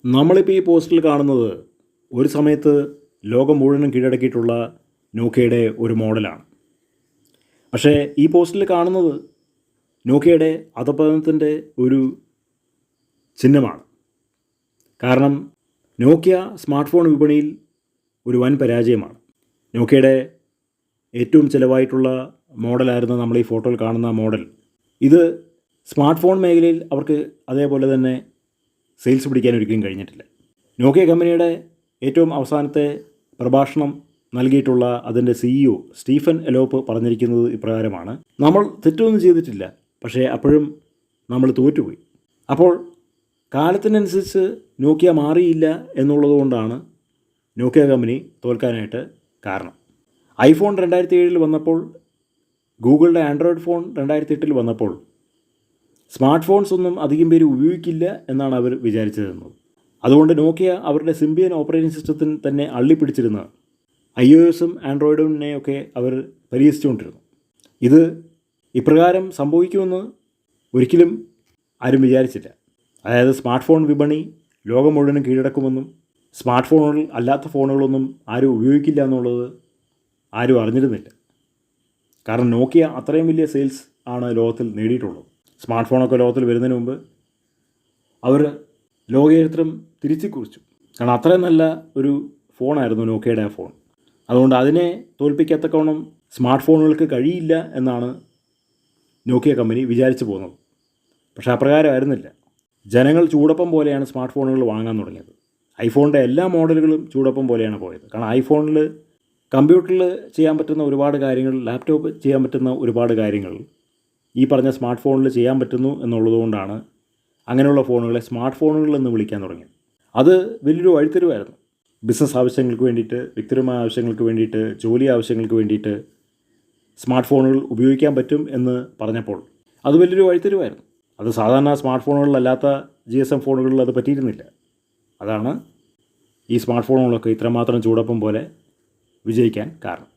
നമ്മളിപ്പോൾ ഈ പോസ്റ്റിൽ കാണുന്നത് ഒരു സമയത്ത് ലോകം മുഴുവനും കീഴടക്കിയിട്ടുള്ള നോക്കിയയുടെ ഒരു മോഡലാണ്. പക്ഷേ ഈ പോസ്റ്റിൽ കാണുന്നത് നോക്കിയയുടെ അധപതനത്തിൻ്റെ ഒരു ചിഹ്നമാണ്. കാരണം നോക്കിയ സ്മാർട്ട് ഫോൺ വിപണിയിൽ ഒരു വൻ പരാജയമാണ്. നോക്കിയയുടെ ഏറ്റവും ചിലവായിട്ടുള്ള മോഡലായിരുന്നു നമ്മൾ ഈ ഫോട്ടോയിൽ കാണുന്ന മോഡൽ. ഇത് സ്മാർട്ട് ഫോൺ മേഖലയിൽ അവർക്ക് അതേപോലെ തന്നെ സെയിൽസ് പിടിക്കാൻ ഒരിക്കലും കഴിഞ്ഞിട്ടില്ല. നോക്കിയ കമ്പനിയുടെ ഏറ്റവും അവസാനത്തെ പ്രഭാഷണം നൽകിയിട്ടുള്ള അതിൻ്റെ CEO സ്റ്റീഫൻ എലോപ്പ് പറഞ്ഞിരിക്കുന്നത് ഇപ്രകാരമാണ്: നമ്മൾ തെറ്റൊന്നും ചെയ്തിട്ടില്ല, പക്ഷേ അപ്പോഴും നമ്മൾ തോറ്റുപോയി. അപ്പോൾ കാലത്തിനനുസരിച്ച് നോക്കിയ മാറിയില്ല എന്നുള്ളതുകൊണ്ടാണ് നോക്കിയ കമ്പനി തോൽക്കാനായിട്ട് കാരണം. ഐഫോൺ 2007 വന്നപ്പോൾ, ഗൂഗിളിൻ്റെ ആൻഡ്രോയിഡ് ഫോൺ 2008 വന്നപ്പോൾ സ്മാർട്ട് ഫോൺസ് ഒന്നും അധികം പേര് ഉപയോഗിക്കില്ല എന്നാണ് അവർ വിചാരിച്ചിരുന്നത്. അതുകൊണ്ട് നോക്കിയ അവരുടെ സിംബിയൻ ഓപ്പറേറ്റിംഗ് സിസ്റ്റത്തിന് തന്നെ അള്ളിപ്പിടിച്ചിരുന്ന iOSഉം ആൻഡ്രോയിഡിനെയൊക്കെ അവർ പരിഹസിച്ചുകൊണ്ടിരുന്നു. ഇത് ഇപ്രകാരം സംഭവിക്കുമെന്ന് ഒരിക്കലും ആരും വിചാരിച്ചില്ല. അതായത് സ്മാർട്ട് ഫോൺ വിപണി ലോകം മുഴുവനും കീഴടക്കുമെന്നും സ്മാർട്ട് ഫോണുകൾ അല്ലാത്ത ഫോണുകളൊന്നും ആരും ഉപയോഗിക്കില്ല എന്നുള്ളത് ആരും അറിഞ്ഞിരുന്നില്ല. കാരണം നോക്കിയ അത്രയും വലിയ സെയിൽസ് ആണ് ലോകത്തിൽ നേടിയിട്ടുള്ളത്. സ്മാർട്ട് ഫോണൊക്കെ ലോകത്തിൽ വരുന്നതിന് മുമ്പ് അവർ ലോകചരിത്രം തിരിച്ചു കുറിച്ചു. കാരണം അത്രയും നല്ല ഒരു ഫോണായിരുന്നു നോക്കിയയുടെ ആ ഫോൺ. അതുകൊണ്ട് അതിനെ തോൽപ്പിക്കത്തക്കവണ്ണം സ്മാർട്ട് ഫോണുകൾക്ക് കഴിയില്ല എന്നാണ് നോക്കിയ കമ്പനി വിചാരിച്ചു പോകുന്നത്. പക്ഷേ അപ്രകാരമായിരുന്നില്ല. ജനങ്ങൾ ചൂടപ്പം പോലെയാണ് സ്മാർട്ട് ഫോണുകൾ വാങ്ങാൻ തുടങ്ങിയത്. ഐഫോണിൻ്റെ എല്ലാ മോഡലുകളും ചൂടപ്പം പോലെയാണ് പോയത്. കാരണം ഐഫോണിൽ കമ്പ്യൂട്ടറിൽ ചെയ്യാൻ പറ്റുന്ന ഒരുപാട് കാര്യങ്ങൾ, ലാപ്ടോപ്പ് ചെയ്യാൻ പറ്റുന്ന ഒരുപാട് കാര്യങ്ങൾ ഈ പറഞ്ഞ സ്മാർട്ട് ഫോണിൽ ചെയ്യാൻ പറ്റുന്നു എന്നുള്ളതുകൊണ്ടാണ് അങ്ങനെയുള്ള ഫോണുകളെ സ്മാർട്ട് ഫോണുകൾ എന്ന് വിളിക്കാൻ തുടങ്ങിയത്. അത് വലിയൊരു വഴിത്തിരിവായിരുന്നു. ബിസിനസ് ആവശ്യങ്ങൾക്ക് വേണ്ടിയിട്ട്, വ്യക്തിപരമായ ആവശ്യങ്ങൾക്ക് വേണ്ടിയിട്ട്, ജോലി ആവശ്യങ്ങൾക്ക് വേണ്ടിയിട്ട് സ്മാർട്ട് ഫോണുകൾ ഉപയോഗിക്കാൻ പറ്റും എന്ന് പറഞ്ഞപ്പോൾ അത് വലിയൊരു വഴിത്തിരിവായിരുന്നു. അത് സാധാരണ സ്മാർട്ട് ഫോണുകളിലല്ലാത്ത GSM ഫോണുകളിൽ അത് പറ്റിയിരുന്നില്ല. അതാണ് ഈ സ്മാർട്ട് ഫോണുകളൊക്കെ ഇത്രമാത്രം ചൂടപ്പം പോലെ വിജയിക്കാൻ കാരണം.